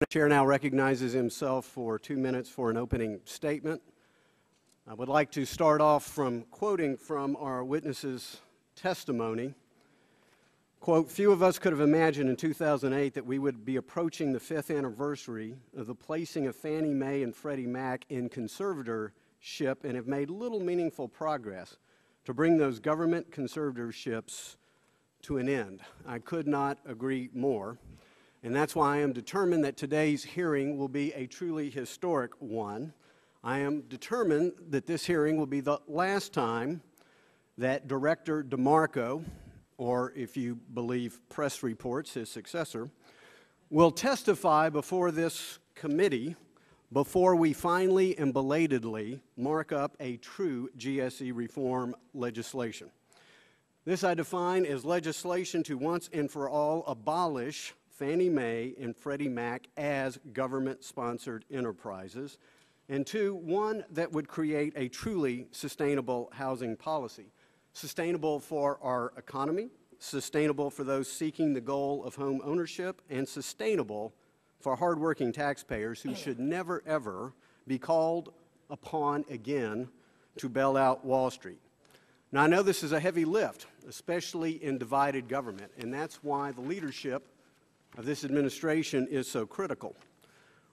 The Chair now recognizes himself for 2 minutes for an opening statement. I would like to start off from quoting from our witness's testimony. Quote, "Few of us could have imagined in 2008 that we would be approaching the 5th anniversary of the placing of Fannie Mae and Freddie Mac in conservatorship and have made little meaningful progress to bring those government conservatorships to an end." I could not agree more. And that's why I am determined that today's hearing will be a truly historic one. I am determined that this hearing will be the last time that Director DeMarco, or if you believe press reports, his successor, will testify before this committee before we finally and belatedly mark up a true GSE reform legislation. This I define as legislation to once and for all abolish Fannie Mae and Freddie Mac as government-sponsored enterprises, and two, one that would create a truly sustainable housing policy, sustainable for our economy, sustainable for those seeking the goal of home ownership, and sustainable for hardworking taxpayers who should never, ever be called upon again to bail out Wall Street. Now, I know this is a heavy lift, especially in divided government, and that's why the leadership of this administration is so critical.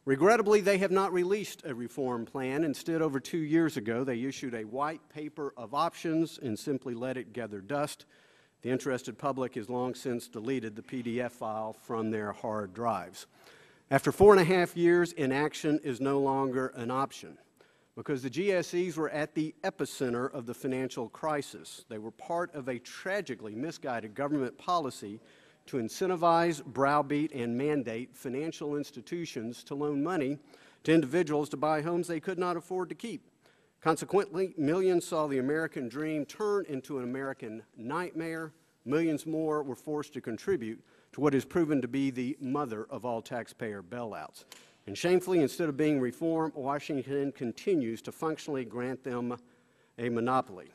Regrettably, they have not released a reform plan. Instead, over 2 years ago, they issued a white paper of options and simply let it gather dust. The interested public has long since deleted the PDF file from their hard drives. After 4.5 years, inaction is no longer an option because the GSEs were at the epicenter of the financial crisis. They were part of a tragically misguided government policy to incentivize, browbeat, and mandate financial institutions to loan money to individuals to buy homes they could not afford to keep. Consequently, millions saw the American dream turn into an American nightmare. Millions more were forced to contribute to what has proven to be the mother of all taxpayer bailouts. And shamefully, instead of being reformed, Washington continues to functionally grant them a monopoly.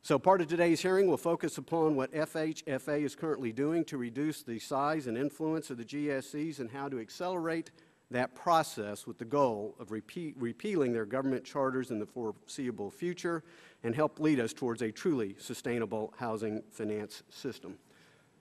So part of today's hearing will focus upon what FHFA is currently doing to reduce the size and influence of the GSEs and how to accelerate that process with the goal of repealing their government charters in the foreseeable future and help lead us towards a truly sustainable housing finance system.